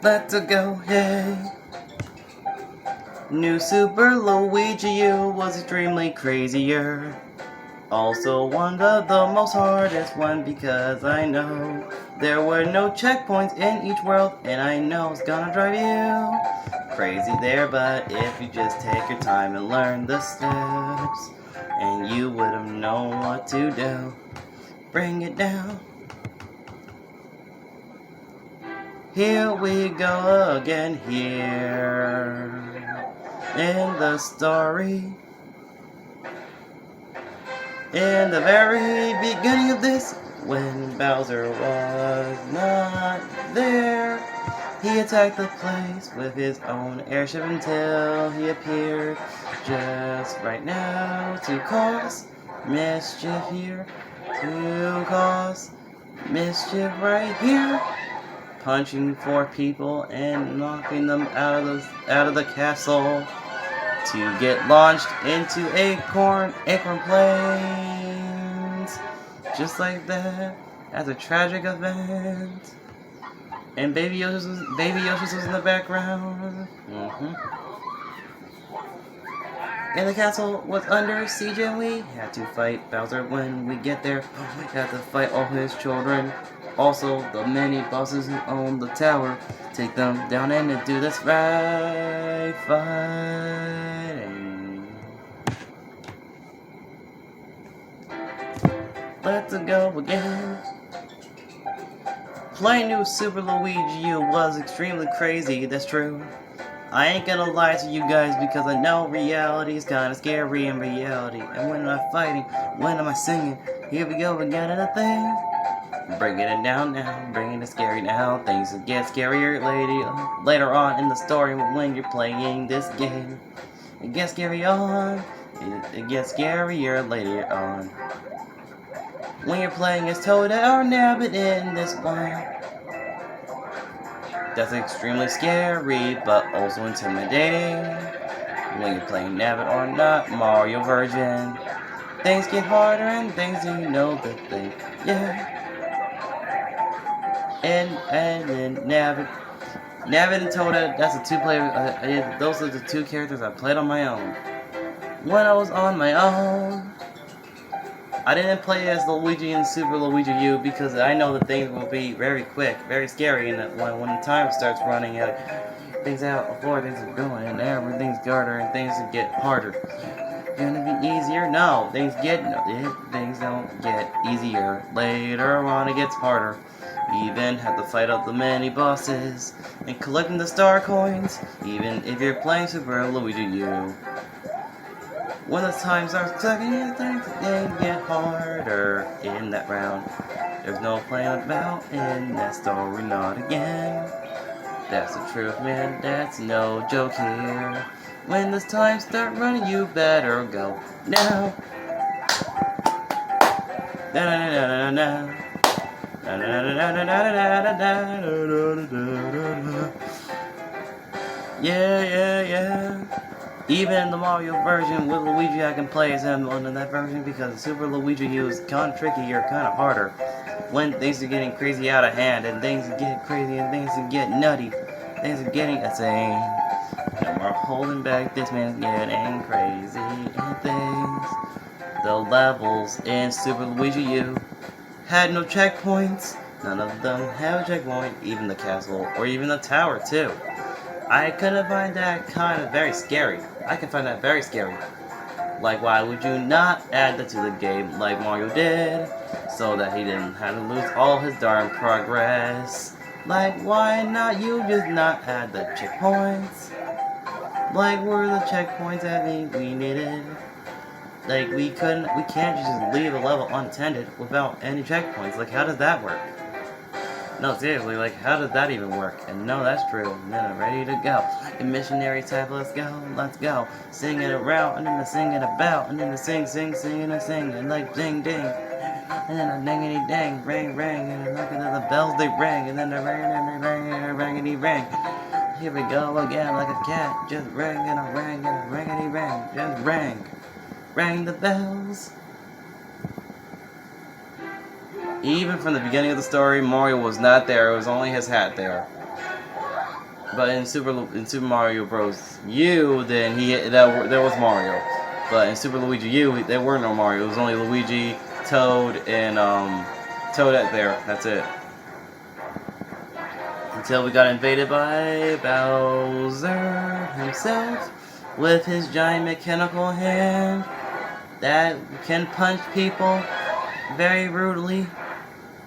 Let's go, hey. New Super Luigi U was extremely crazier. Also one of the most hardest one because I know there were no checkpoints in each world, and I know it's gonna drive you crazy there, but if you just take your time and learn the steps, and you would have known what to do. Bring it down. Here we go again here in the story. In the very beginning of this, when Bowser was not there, he attacked the place with his own airship until he appeared just right now to cause mischief here, to cause mischief right here, punching 4 people and knocking them out of the castle to get launched into acorn plains, just like that, as a tragic event. And Baby Yoshi's was in the background. And the castle was under siege, and we had to fight Bowser when we get there. We had to fight all his children. Also, the many bosses who own the tower. Take them down and do this right fighting. Let's go again. Playing new Super Luigi U was extremely crazy, that's true. I ain't gonna lie to you guys because I know reality is kinda scary in reality. And when I'm fighting, when am I singing? Here we go again and a thing. Bringing it down now, bringing it scary now. Things will get scarier later on in the story when you're playing this game. It gets scary on, it gets scarier later on. When you're playing as Toad or Nabbit in this one. That's extremely scary, but also intimidating. When you're playing Nabbit or not Mario version. Things get harder and things you know the thing, yeah. And then Nabbit and Toad, that's a 2-player, those are the 2 characters I played on my own. When I was on my own, I didn't play as Luigi in Super Luigi U because I know that things will be very quick, very scary, and that when the time starts running out, things out before things are going, and everything's harder and things get harder. Gonna be easier? No, things don't get easier. Later on, it gets harder. Even have to fight out the many bosses and collecting the star coins, even if you're playing Super Luigi U. When the time starts ticking, things get harder in that round. There's no playing about in that story, not again. That's the truth, man, that's no joke here. When this time start running, you better go now. Na na na na na. Yeah. Even in the Mario version with Luigi, I can play as him on that version because Super Luigi U is kind of trickier, kind of harder. When things are getting crazy out of hand, and things get crazy, and things get nutty, things are getting insane. And we're holding back, this man's getting crazy and things. The levels in Super Luigi U had no checkpoints. None of them have a checkpoint, even the castle, or even the tower too. I couldn't find that kind of very scary. I can find that very scary. Like, why would you not add that to the game like Mario did, so that he didn't have to lose all his darn progress? Like, why not you just not add the checkpoints? Like, were the checkpoints that we needed? Like, we can't just leave a level unattended without any checkpoints. Like, how does that work? No, seriously, like, how does that even work? And no, that's true. And then I'm ready to go. The missionary type, let's go. Sing it around, and then I sing it about, and then I sing, and like ding, ding. And then a dingity dang, ring, and then look at the bells they ring, and then the ring, and rangity ring. Here we go again, like a cat, just ring, and a ringity ring, just ring the bells. Even from the beginning of the story, Mario was not there. It was only his hat there. But in Super Mario Bros. U, then there was Mario. But in Super Luigi U, there were no Mario. It was only Luigi, Toad, and Toadette there. That's it. Until we got invaded by Bowser himself with his giant mechanical hand that can punch people very rudely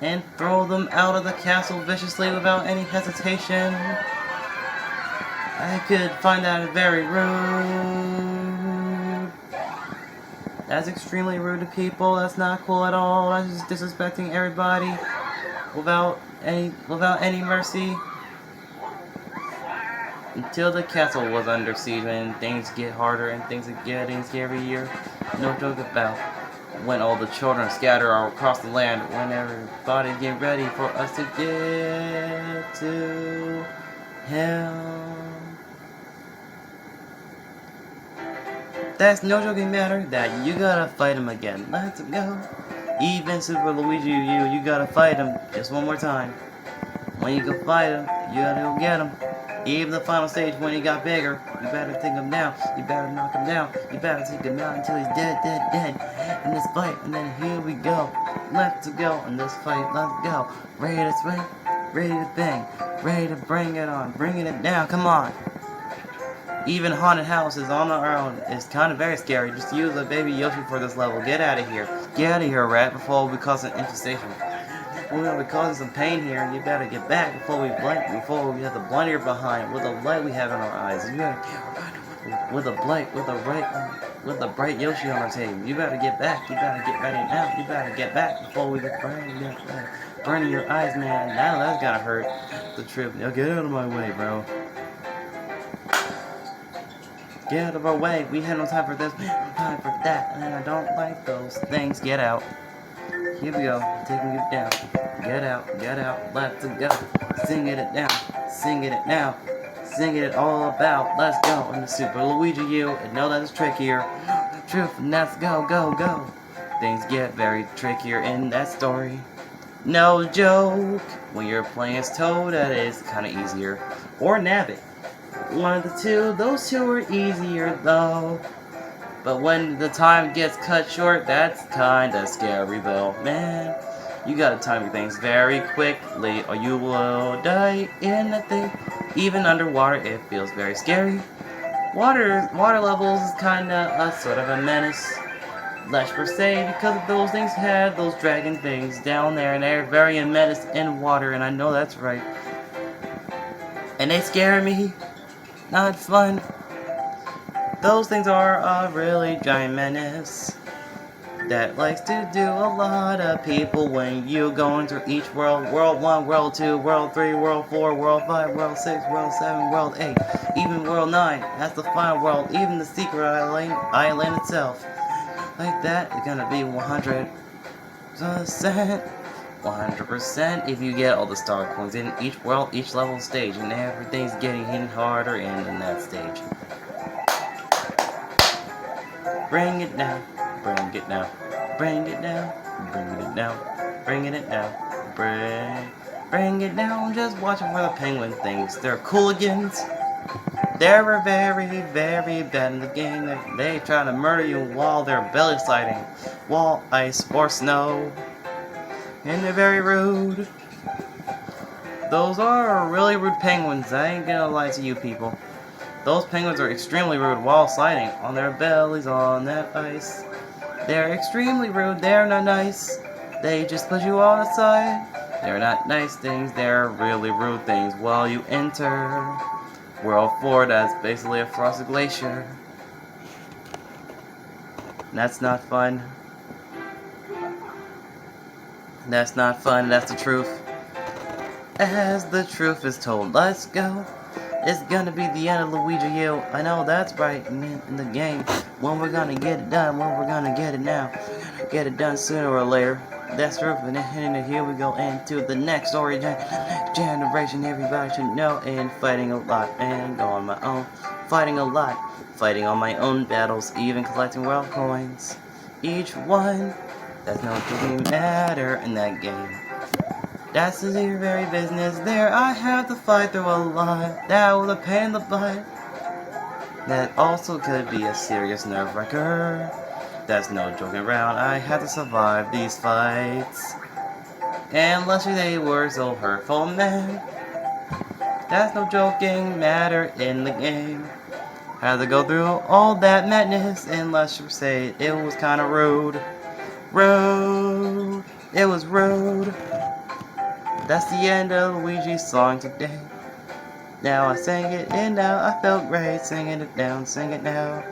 and throw them out of the castle viciously without any hesitation. I could find that very rude. That's extremely rude to people. That's not cool at all. That's just disrespecting everybody without any mercy. Until the castle was under siege and things get harder and things are getting scarier. No joke about when all the children scatter across the land, when everybody get ready for us to get to hell. That's no joking matter that you gotta fight him again. Let's go. Even Super Luigi U, you gotta fight him just one more time. When you go fight him, you gotta go get him. Even the final stage when he got bigger, you better take him down, you better knock him down, you better take him out until he's dead in this fight, and then here we go. Let's go in this fight, let's go. Ready to swing, ready to bang, ready to bring it on, bringing it down, come on. Even haunted houses on their own is kind of very scary. Just use a baby Yoshi for this level. Get out of here. Get out of here, rat, before we cause an infestation. We're gonna be causing some pain here, and you better get back before we have the blinding behind with the light we have in our eyes. You better with the bright Yoshi on our team. You better get back. You better get ready now. You better get back before we get burning your eyes, man. Now that's gotta hurt. The trip. Now get out of my way, bro. Get out of our way. We had no time for this, no time for that, and I don't like those things. Get out. Here we go, taking it down. Get out, let's go. Sing it down, sing it now. Sing it all about, let's go. And the Super Luigi U, and know that it's trickier. Truth, and let's go, go, go. Things get very trickier in that story. No joke. When you're playing as Toad, that is kind of easier. Or Nabbit. One of the two, those two are easier though. But when the time gets cut short, that's kinda scary though. Man, you gotta time your things very quickly or you will die in the thing. Even underwater, it feels very scary. Water levels is kinda a sort of a menace. Less per se, because those things have those dragon things down there and they're very a menace in water, and I know that's right. And they scare me. Not fun. Those things are a really giant menace that likes to do a lot of people when you going through each world. World 1, World 2, World 3, World 4, World 5, World 6, World 7, World 8, even World 9. That's the final world, even the secret island itself. Like that, it's gonna be 100%. 100% if you get all the star coins in each world, each level stage, and everything's getting hit harder in that stage. Bring it down, bring it down, bring it down, bring it down, bringing it down, bring it down. Just watching for the penguin things. They're cooligans. They're very, very bad in the game. They try to murder you while they're belly sliding, wall, ice, or snow. And they're very rude. Those are really rude penguins. I ain't gonna lie to you people. Those penguins are extremely rude while sliding on their bellies on that ice. They're extremely rude. They're not nice. They just put you on the side. They're not nice things. They're really rude things while you enter World 4. That's basically a frosted glacier. That's not fun. That's not fun. That's the truth. As the truth is told, let's go. It's gonna be the end of Luigi U. I know that's right in the game. When we're gonna get it done, when we're gonna get it now. Get it done sooner or later. That's true. And here we go into the next story generation. Everybody should know. And fighting a lot. And go on my own. Fighting a lot. Fighting on my own battles. Even collecting world coins. Each one. That's no really matter in that game. That's the very business there. I have to fight through a lot. That was a pain in the butt. That also could be a serious nerve wrecker. That's no joking around. I had to survive these fights. And unless they were so hurtful, man. That's no joking matter in the game. Had to go through all that madness, unless you say it was kinda rude. Rude. It was rude. That's the end of Luigi's song today. Now I sang it and now I felt great singing it down, sing it now.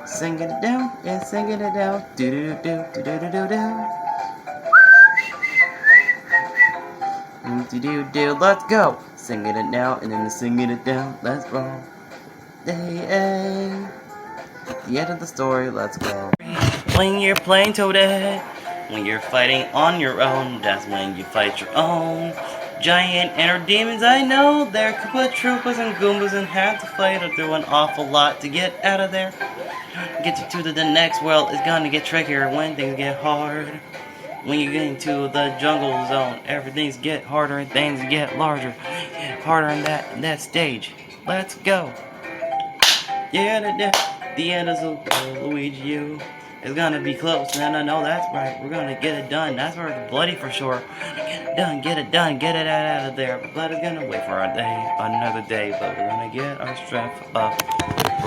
Singing it down and singing it down. Do do do do do do do do. Do do do. Let's go. Singing it now and then singing it down. Let's roll. The end of the story. Let's go. When you're playing Toadette, when you're fighting on your own, that's when you fight your own giant inner demons. I know they're Koopa Troopas and Goombas and have to fight through an awful lot to get out of there. Get you to the next world is gonna get trickier when things get hard. When you get into the jungle zone, everything's get harder and things get larger, harder in that stage. Let's go. Yeah, the end of Luigi U is gonna be close, and I know that's right. We're gonna get it done. That's where it's bloody for sure. Get it done, get it out of there. But it's gonna wait for another day. But we're gonna get our strength up.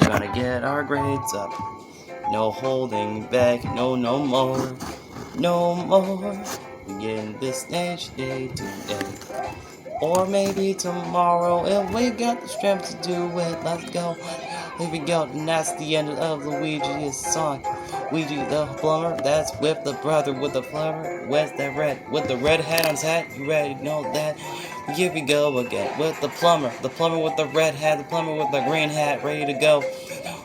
We're gonna get our grades up. No holding back, no more. No more. We get in this stage day today. Or maybe tomorrow if we got the strength to do it. Let's go. Here we go, and that's the end of Luigi's song. Luigi the plumber, that's with the brother with the plumber. Where's that red? With the red hat on his hat, you already know that. Here we go again with the plumber with the red hat, the plumber with the green hat, ready to go.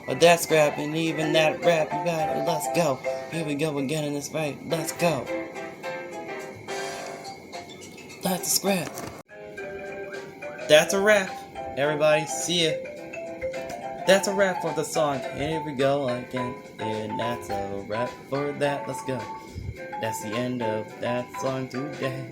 With that scrap and even that rap, you got it, let's go. Here we go again in this fight, let's go. That's a scrap. That's a wrap. Everybody, see ya. That's a wrap for the song. Here we go again. And that's a wrap for that. Let's go. That's the end of that song today.